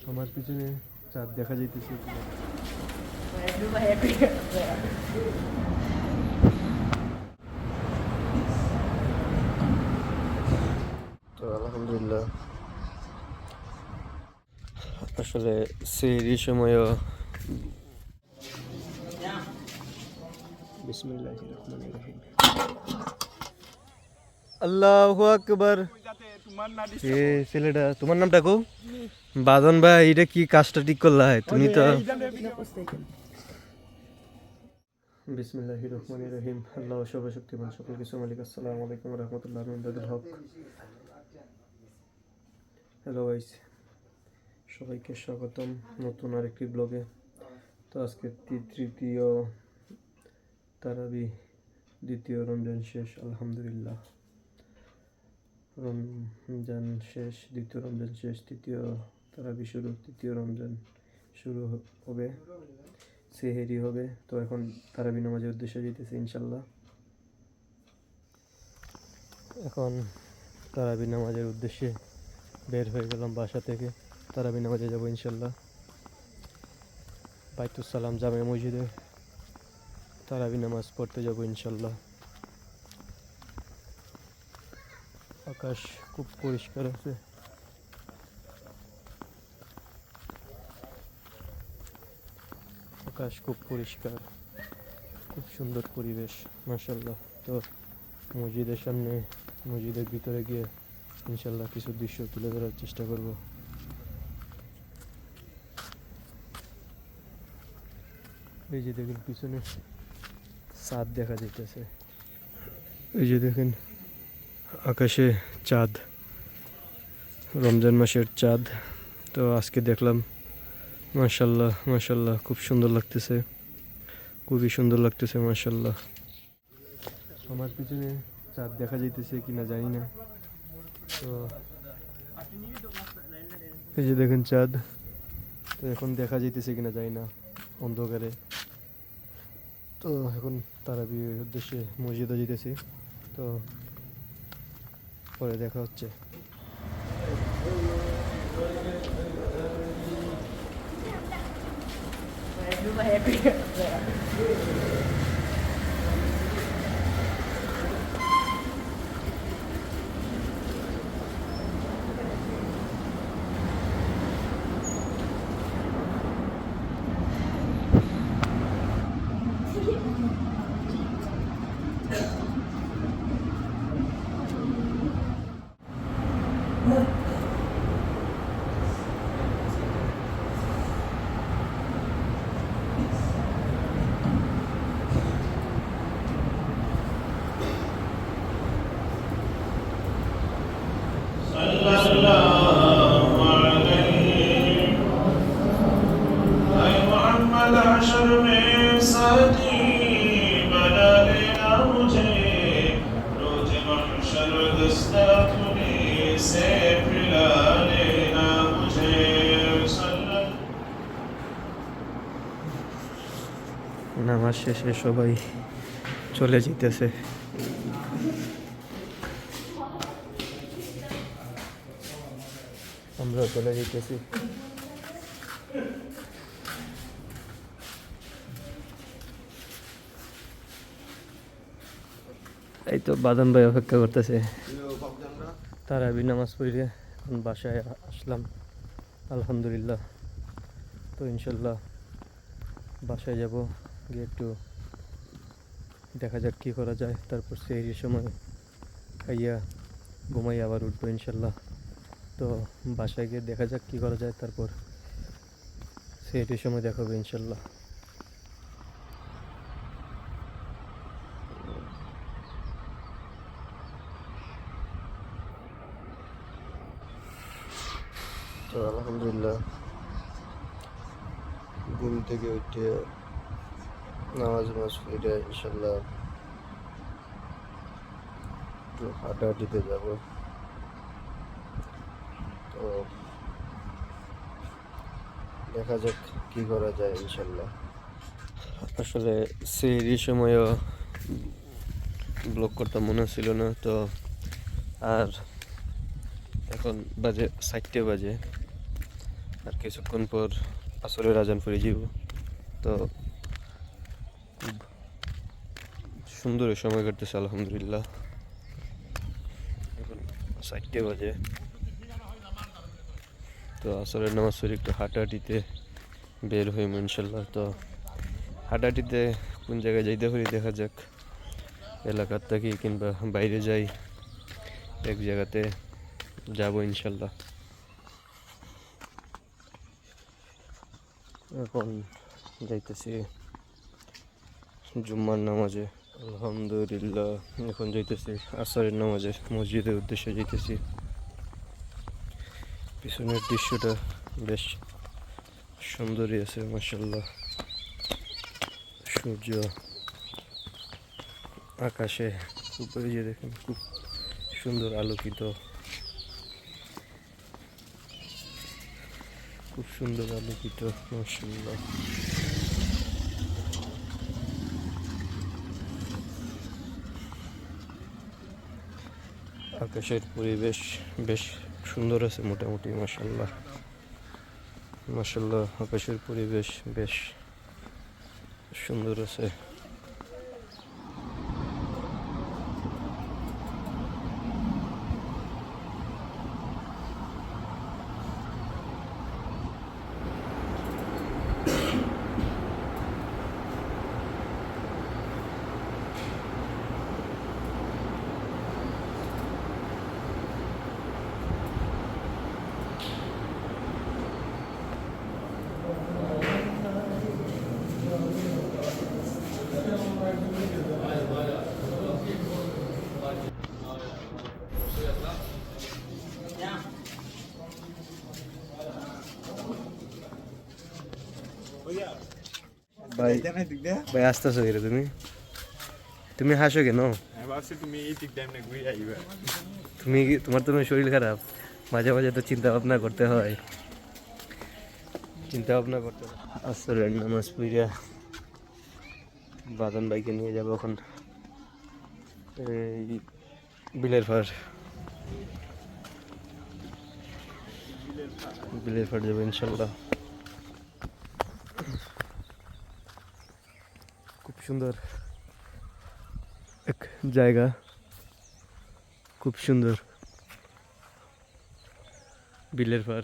আমার পিছনে চাঁদ দেখা যাইতেছে। তো আলহামদুলিল্লাহ, আসলে সেই সময়ও বিসমিল্লাহির রহমানির রহিম। আল্লাহু আকবার। এ ছেলেটা তোমার নামটা কও? বাদন ভাই, এটা কি কাজটা ঠিক করলা? তুমি তো বিসমিল্লাহির রহমানির রহিম। আল্লাহ সর্বশক্তিমান, সকল কিছু মালিক। আসসালামু আলাইকুম ওয়া রাহমাতুল্লাহি ওয়া বারাকাতুহু। হ্যালো গাইস, সবাইকে স্বাগতম নতুন আরেকটি ব্লগে। তো আজকে তৃতীয় তারাবি, দ্বিতীয় রমজান শেষ আলহামদুলিল্লাহ। রমজান শেষ, দ্বিতীয় রমজান শেষ, তৃতীয় তারাবি শুরু, তৃতীয় রমজান শুরু হবে, সেহেরি হবে। তো এখন তারাবি নামাজের উদ্দেশ্যে যেতেছে ইনশাল্লাহ। এখন তারাবি নামাজের উদ্দেশ্যে বের হয়ে গেলাম বাসা থেকে। তারাবি নামাজে যাবো ইনশাল্লাহ। বাইতুস সালাম জামে মসজিদে তারাবি নামাজ পড়তে যাবো ইনশাল্লাহ। আকাশ খুব পরিষ্কার আছে। আকাশ খুব পরিষ্কার, খুব সুন্দর পরিবেশ মাশাল্লাহ। তো মসজিদের সামনে, মসজিদের ভিতরে গিয়ে ইনশাল্লাহ কিছু দৃশ্য তুলে ধরার চেষ্টা করব। এই যে দেখেন পিছনে চাঁদ দেখা যাইতেছে। এই যে দেখেন আকাশে চাঁদ, রমজান মাসের চাঁদ। তো আজকে দেখলাম, মাশাল্লাহ মাশাল্লাহ, খুব সুন্দর লাগতেছে, খুবই সুন্দর লাগতেছে মাশাল্লাহ। আমার পিছনে চাঁদ দেখা যাইতেছে কিনা জানি না। তো এই যে দেখেন চাঁদ, তো এখন দেখা যাইতেছে কিনা জানি না অন্ধকারে। তো এখন তারাবির উদ্দেশ্যে মসজিদে যেতেছি। তো পরে দেখা হচ্ছে। নামাজ শেষে সবাই চলে যেতেছে। আমরাও চলে যেতেছি। এই তো বাদাম ভাই অপেক্ষা করতেছে। তারাবি নামাজ পড়ে এখন বাসায় আসলাম আলহামদুলিল্লাহ। তো ইনশাল্লাহ বাসায় যাব, গিয়ে একটু দেখা যাক কী করা যায়। তারপর সেই সময় খাইয়া ঘুমাই আবার উঠবো ইনশাল্লাহ। তো বাসায় গিয়ে দেখা যাক কী করা যায়, তারপর সেই সময় দেখাবো ইনশাল্লাহ। তো আলহামদুলিল্লাহ, ঘুম থেকে উঠে নামাজ পড়ে ইনশাল্লাহ একটু হাঁটাহাঁটিতে যাব। তো দেখা যাক কী করা যায় ইনশাল্লাহ। আসলে সেই সময়ও ব্লগ করতে মনে ছিল না। তো আর এখন বাজে 4টে বাজে। আর কিছুক্ষণ পর আসরের আজান পড়ে যাব। তো খুব সুন্দর সময় কাটতেছে আলহামদুলিল্লাহ। এখন 4টে বাজে। তো আসরের নামাজ পড়ে একটু হাঁটাহাঁটিতে বের হইম ইনশাল্লাহ। তো হাঁটাহাঁটিতে কোন জায়গায় যাইতে পারি দেখা যাক, এলাকার থাকি কিংবা বাইরে যাই, এক জায়গাতে যাব ইনশাল্লাহ। এখন যাইতেছি জুম্মার নামাজে আলহামদুলিল্লাহ। এখন যাইতেছি আসরের নামাজে, মসজিদের উদ্দেশ্যে যাইতেছি। পিছনের দৃশ্যটা বেশ সুন্দরই আছে মাশাআল্লাহ। সূর্য আকাশে উপরে যে দেখেন খুব সুন্দর আলোকিত, খুব সুন্দর আলোকিত মাশাআল্লাহ। আকাশের পরিবেশ বেশ সুন্দর আছে মোটামুটি মাশাআল্লাহ। মাশাআল্লাহ আকাশের পরিবেশ বেশ সুন্দর আছে। ভাই ভাই আসতেছো কেন তুমি? তুমি হাসো কেন? তুমি তোমার তো শরীর খারাপ, মাঝে মাঝে তো চিন্তা ভাবনা করতে হয়, চিন্তা ভাবনা করতে হয়। আসরের নামাজ পড়িয়া বাদান ভাইকে নিয়ে যাবো এখন এই বিলের পার, বিলের পার যাবো ইনশাল্লাহ। খুব সুন্দর এক জায়গা, খুব সুন্দর বিলের পার,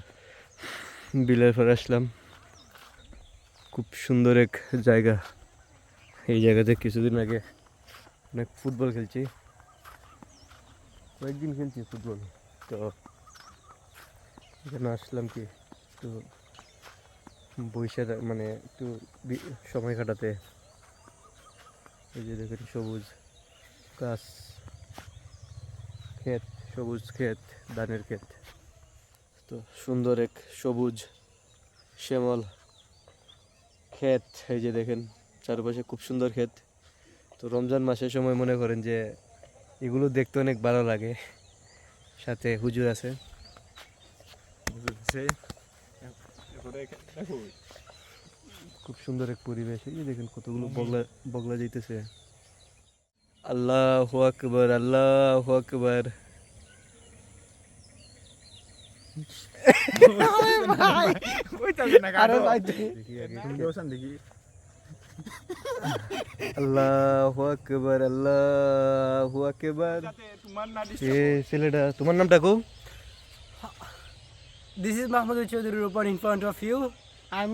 বিলের পার আসলাম। খুব সুন্দর এক জায়গা। এই জায়গাতে কিছুদিন আগে অনেক ফুটবল খেলছি, কয়েকদিন খেলছি ফুটবল। তো এখানে আসলাম কি একটু বৈশা মানে একটু সময় কাটাতে। এই যে দেখেন সবুজ গাছ, ক্ষেত, সবুজ ক্ষেত, ধানের ক্ষেত। তো সুন্দর এক সবুজ শ্যামল ক্ষেত। এই যে দেখেন চারপাশে খুব সুন্দর ক্ষেত। তো রমজান মাসের সময় মনে করেন যে এগুলো দেখতে অনেক ভালো লাগে। সাথে হুজুর আছে, খুব সুন্দর এক পরিবেশ। এই যে দেখেন কতগুলো বগলা বগলা যাইতেছে। আল্লাহু আকবার, আল্লাহু আকবার। আল্লাহু আকবার, আল্লাহু আকবার। এ ছেলেটা তোমার নামটা কও? This is Mahmoudul Chaudhary Rupon in front of you. I'm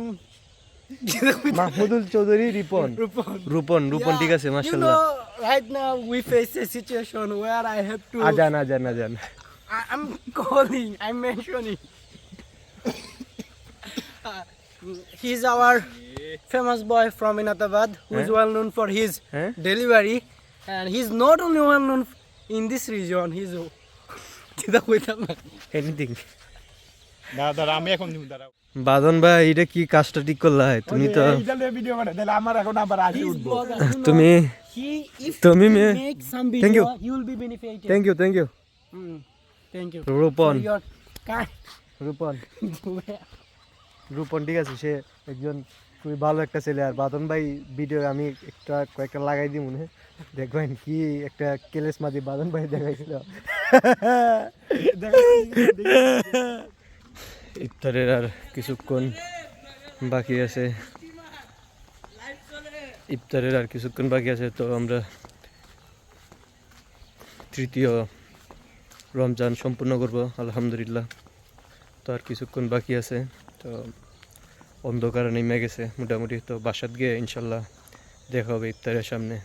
Mahmudul Chowdhury Ripon. Rupon. Rupon, Rupan, ঠিক আছে You মাশাআল্লাহ। know, right now we face a situation where I have to. আজান আজান আজান। I'm calling. I'm mentioning. He's our famous boy from Inatabad, who is well known for his Eh? delivery, and he's not only well known in this region. He's. Anything. দাদা আমি এখন দাঁড়াও বাদন ভাই এটা কি কাজটা ঠিক করলা? তুমি তো ভিডিও বানাই তাহলে আমার এখন আবার আসি He's উঠবো blogger. You know, তুমি if তুমি he মে- makes some Thank you. video, you will be benefited. Thank you, thank you. Thank you. Rupan, For your kind. Rupan, Rupan, ঠিক আছে। সে একজন খুবই ভালো একটা ছেলে। আর বাদন ভাই ভিডিও আমি কয়েকটা লাগাই দিই মনে, দেখবেন কি একটা কেলেস মাদি বাদন ভাই দেখাইছিল। ইফতারের আর কিছুক্ষণ বাকি আছে, তো আমরা তৃতীয় রমজান সম্পূর্ণ করব আলহামদুলিল্লাহ। তো আর কিছুক্ষণ বাকি আছে, তো অন্ধকার নেমে গেছে মোটামুটি। তো বাসাত গিয়ে ইনশাল্লাহ দেখা হবে ইফতারের সামনে।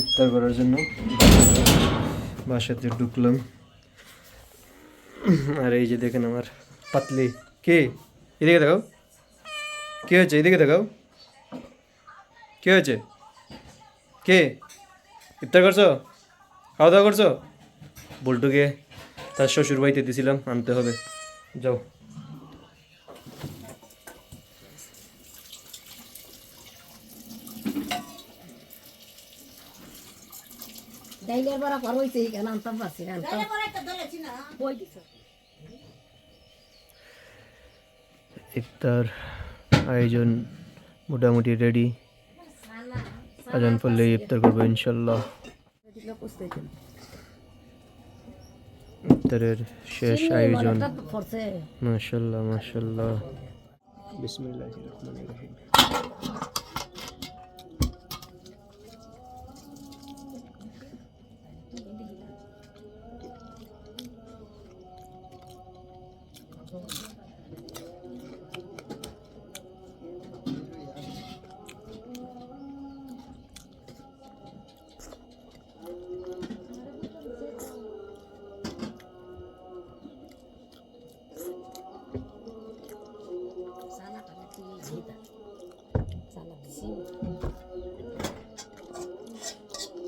ইফতার করার জন্য বাসাতে ঢুকলাম। আর এই যে দেখেন আমার পাতলি, কে এদিকে দেখাও, কে হয়েছে এদিকে দেখাও, কে হয়েছে, কে ইফতার করছো, খাওয়া দাওয়া করছো? বল্টুকে তার শ্বশুর বাড়িতে দিয়েছিলাম, আনতে হবে, যাও। ডাইলের বড় পর হইছে কেন আনতাম পারছি না ইফতার আয়োজন মোটামুটি রেডি, আজান পড়লে ইফতার করবো ইনশাল্লাহ। ইফতারের শেষ আয়োজন, মাশাল্লাহ মাশাল্লাহ। বিসমিল্লাহির রহমানির রহিম।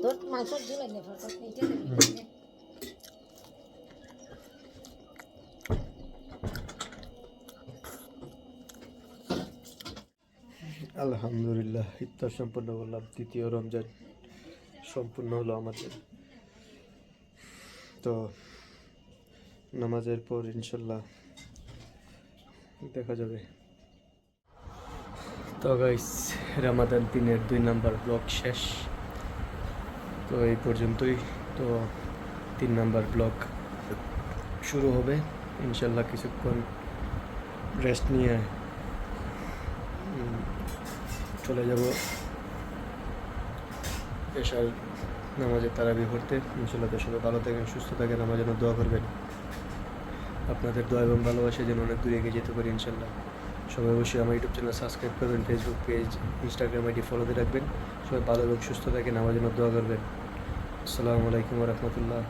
তোর মাংস দিলে নে ফটো এইটা দিবি আলহামদুলিল্লাহ ইফতার সম্পন্ন করলাম, তৃতীয় রমজান সম্পূর্ণ হলো আমাদের। তো নামাজের পর ইনশাল্লাহ দেখা যাবে। তো গাইস, রামাদান 3-এর 2 নাম্বার ব্লগ শেষ। তো এই পর্যন্তই। তো 3 নাম্বার ব্লগ শুরু হবে ইনশাল্লাহ। কিছুক্ষণ রেস্ট নিয়ে চলে যাব এশার নামাজের তারাবি পড়তে ইনশাল্লাহ। তো সবাই ভালো থাকেন, সুস্থ থাকেন, আমার জন্য দোয়া করবেন। আপনাদের দোয়া এবং ভালোবাসা যেন অনেক দূরে এগিয়ে যেতে পারি ইনশাল্লাহ। সবাই অবশ্যই আমার ইউটিউব চ্যানেল সাবস্ক্রাইব করবেন, ফেসবুক পেজ, ইনস্টাগ্রাম আইডি ফলোতে রাখবেন। সবাই ভালো এবং সুস্থ থাকেন, আমার জন্য দোয়া করবেন। আসসালামু আলাইকুম ওয়া রাহমাতুল্লাহ।